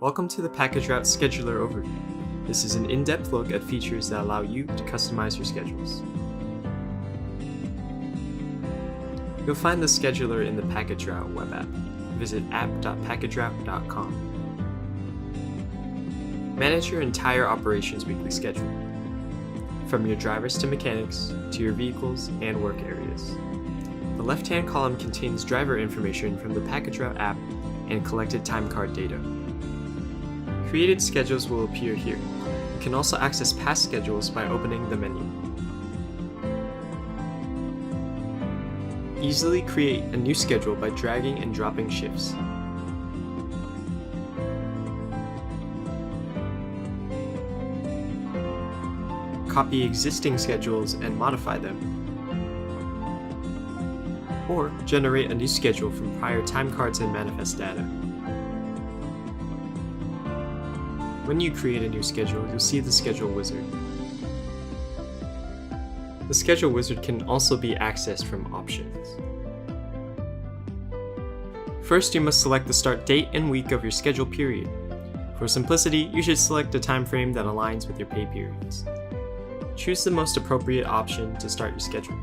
Welcome to the PackageRoute Scheduler Overview. This is an in-depth look at features that allow you to customize your schedules. You'll find the scheduler in the PackageRoute web app. Visit app.packageroute.com. Manage your entire operations weekly schedule, from your drivers to mechanics, to your vehicles and work areas. The left-hand column contains driver information from the PackageRoute app and collected Timecard data. Created schedules will appear here. You can also access past schedules by opening the menu. Easily create a new schedule by dragging and dropping shifts. Copy existing schedules and modify them. Or generate a new schedule from prior timecards and manifest data. When you create a new schedule, you'll see the schedule wizard. The schedule wizard can also be accessed from options. First, you must select the start date and week of your schedule period. For simplicity, you should select a time frame that aligns with your pay periods. Choose the most appropriate option to start your schedule.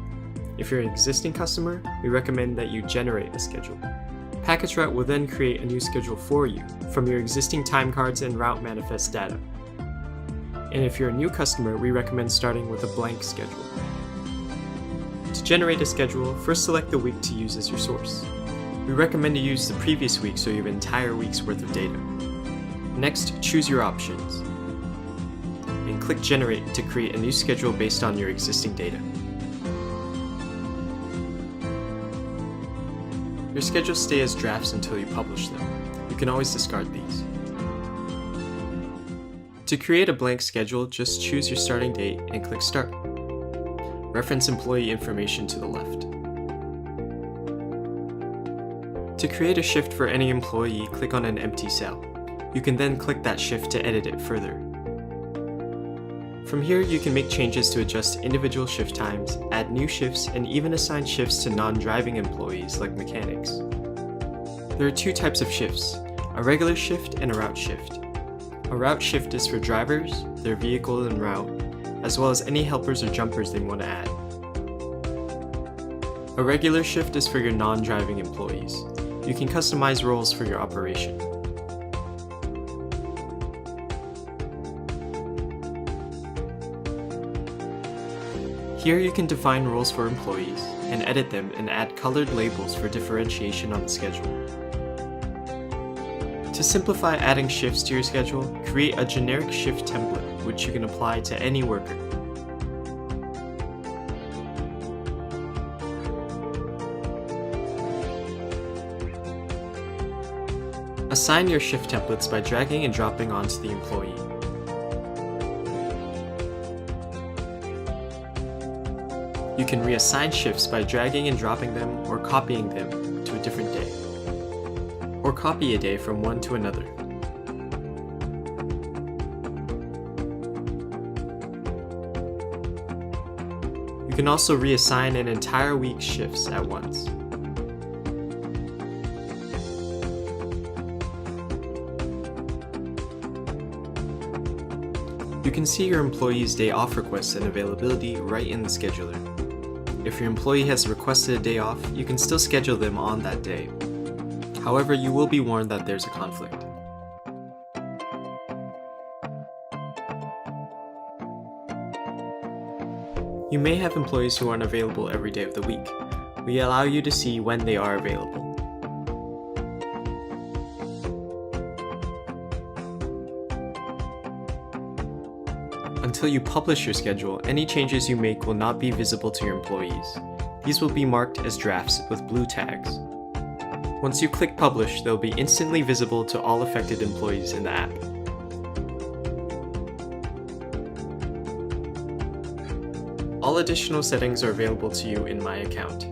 If you're an existing customer, we recommend that you generate a schedule. PackageRoute will then create a new schedule for you from your existing timecards and route manifest data. And if you're a new customer, we recommend starting with a blank schedule. To generate a schedule, first select the week to use as your source. We recommend to use the previous week so you have an entire week's worth of data. Next, choose your options, and click Generate to create a new schedule based on your existing data. Your schedules stay as drafts until you publish them. You can always discard these. To create a blank schedule, just choose your starting date and click Start. Reference employee information to the left. To create a shift for any employee, click on an empty cell. You can then click that shift to edit it further. From here, you can make changes to adjust individual shift times, add new shifts, and even assign shifts to non-driving employees like mechanics. There are two types of shifts, a regular shift and a route shift. A route shift is for drivers, their vehicle and route, as well as any helpers or jumpers they want to add. A regular shift is for your non-driving employees. You can customize roles for your operation. Here you can define roles for employees and edit them and add colored labels for differentiation on the schedule. To simplify adding shifts to your schedule, create a generic shift template which you can apply to any worker. Assign your shift templates by dragging and dropping onto the employee. You can reassign shifts by dragging and dropping them or copying them to a different day, or copy a day from one to another. You can also reassign an entire week's shifts at once. You can see your employee's day off requests and availability right in the scheduler. If your employee has requested a day off, you can still schedule them on that day. However, you will be warned that there's a conflict. You may have employees who aren't available every day of the week. We allow you to see when they are available. Until you publish your schedule, any changes you make will not be visible to your employees. These will be marked as drafts with blue tags. Once you click Publish, they'll be instantly visible to all affected employees in the app. All additional settings are available to you in My Account.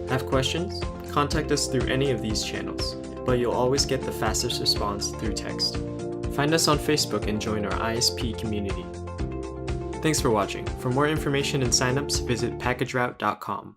Have questions? Contact us through any of these channels, but you'll always get the fastest response through text. Find us on Facebook and join our ISP community. Thanks for watching. For more information and signups, visit PackageRoute.com.